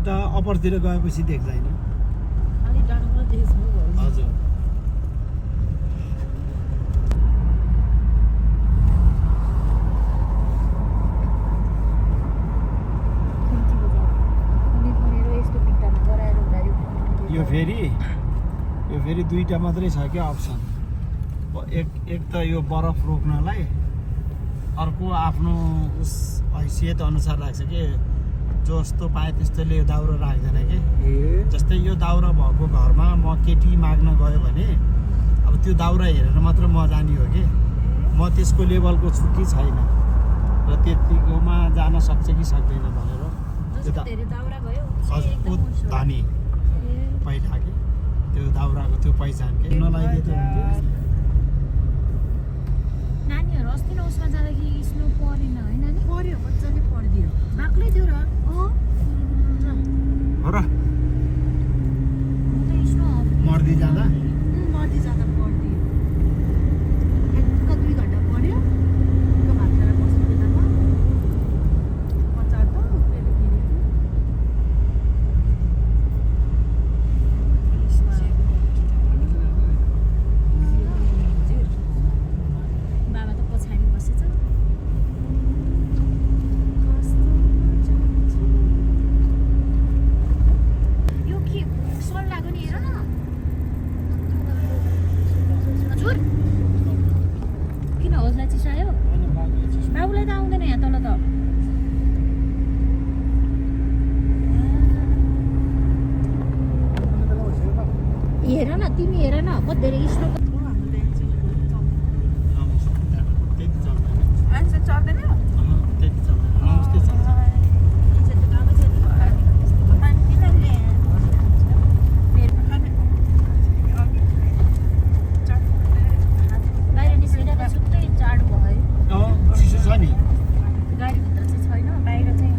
उता अप्परतिर गएपछि देख्दैन अलिक डाँडो देख्छु हजुर यो फेरि दुईटा मात्रै छ क्या अप्सन एक त यो बरफ रोक्नलाई अर्को आफ्नो उस हैसियत अनुसार राख्छ कि जस्तो पाए त्यस्तोले यो दाउरा राख्दैन कि जस्तै यो दाउरा भएको घरमा म केटी माग्न गयो भने अब त्यो दाउरा हेरेर मात्र म जाने हो कि म त्यसको लेभलको छु कि छैन र त्यतिकोमा जान सक्छ कि सक्दैन भनेर हजुर धनी पहिला कि त्यो दाउराको त्यो पहिचान के नलाइदिए त हुन्थ्यो नानीहरू अस्ति न उसमा जाँदाखेरि स्नो परेन है नानी पर्यो मजाले परिदियो बाक्लै थियो र हो र मर्दी जाँदा परिदियो एक 2 घन्टा पर्यो त्यो भात खाएर बस्ने बेलामा पचार त बाबा त पछाडि बसेछ यो के सर लाग्यो नि हेर न हजुर किन हजुरलाई चिसायो बाबुलाई त आउँदैन यहाँ तल त हेर न तिमी हेर न कति धेरै स्नो चल्दैन बाहिर निस्किँदा त छुट्टै जाडो भयो चिसो छ नि गाडीभित्र चाहिँ छैन बाहिर चाहिँ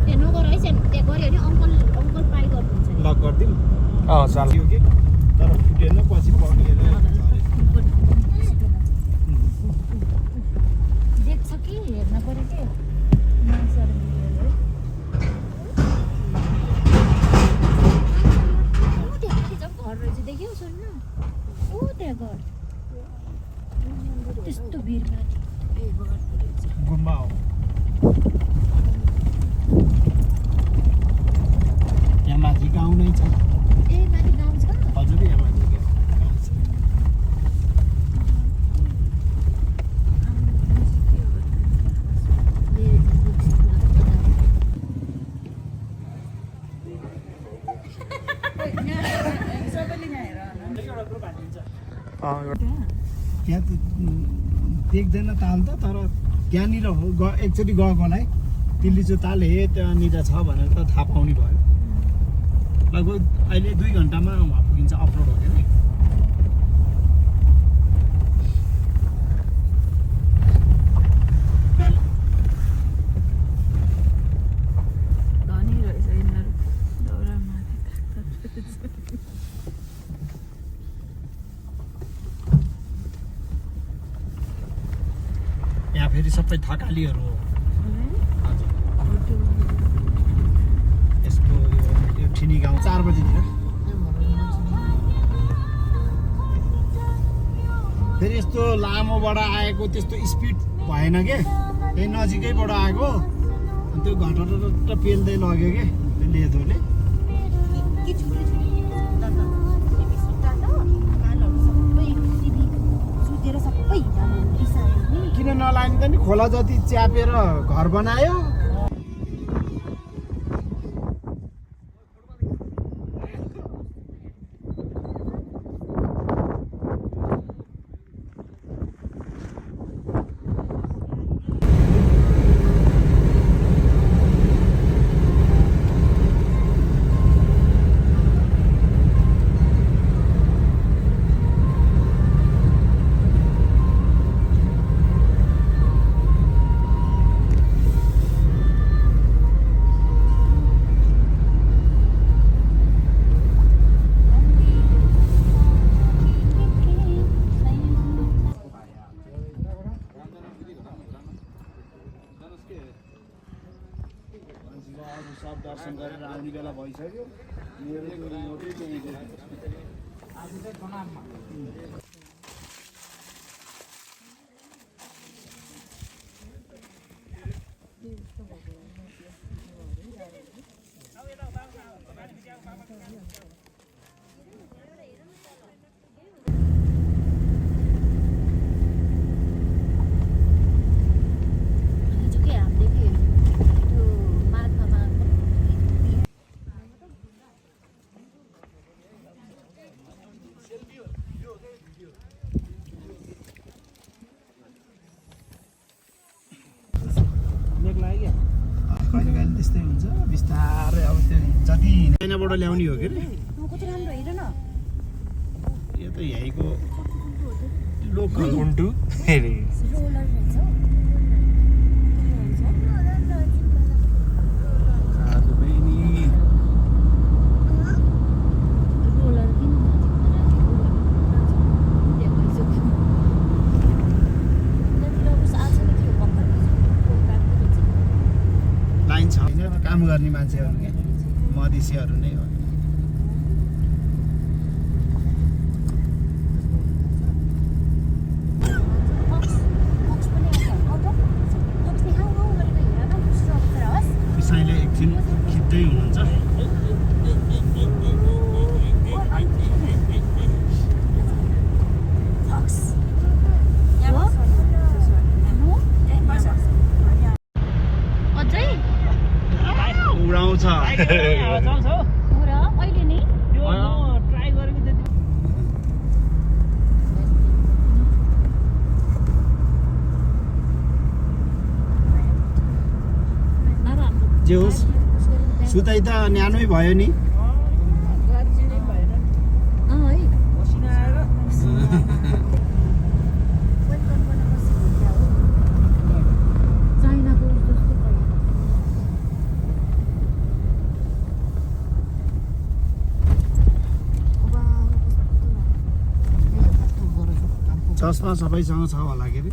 त्यहाँ नगर है त्यहाँ गऱ्यो भने अङ्कल पाइ गर्नुहुन्छ लक गरिदिउँ चाल थियो कि तर फुटेन पछि पक्रिएर देख्छ कि हेर्न पर्यो कि मान्छेहरू घर रहेछ देख्यौ सुन्न त्यहाँ घर त्यस्तो भिरमा गुम्बा हो यहाँ माथि गाउँ नै छ ए माथि गाउँ छ हजुर यहाँ माथि गाउँ छ त्यहाँ त देख्दैन ताल त तर त्यहाँनिर हो एकचोटि गएकोलाई दिल्लीचो ताल हे त्यहाँनिर छ भनेर त थाहा पाउने भयो लगभग अहिले 2 घन्टामा वहाँ पुगिन्छ अपलोड हो क्या धनी रहेछ यिनीहरू दौरामा यहाँ फेरि सबै थकालीहरू हो हजुर यसको यो ठिनी गाउँ 4 बजीतिर फेरि यस्तो लामोबाट आएको त्यस्तो स्पिड भएन के त्यही नजिकैबाट आएको अनि त्यो घटट पेल्दै लग्यो के त्यो लेदोले किन नलाने त नि खोला जति च्यापेर घर बनायो अरू सब दर्शन गरेर आउने बेला भइसक्यो मेरो त्यो रिमोटै त्यहीँ गयो। आज चाहिँ कनाममा कहिले कहिले त्यस्तै हुन्छ बिस्तारै अब त्यो जति चाइनाबाट ल्याउने हो कि कति राम्रो हेर न यो त यहीँको लोकल गुन्टु रोलर रहेछ हौ। खाएको बहिनी रोलर किन लाइन छ होइन काम गर्ने मान्छेहरू के मधेसीहरू नै हो। पिसाइले एकछिन खिच्दै हुनुहुन्छ। उडाउँछ अहिले नै ट्राई गरेको त्यति जे होस् सुताइ त न्यानोै भयो नि। चस्मा सबैसँग छ होला के अरे।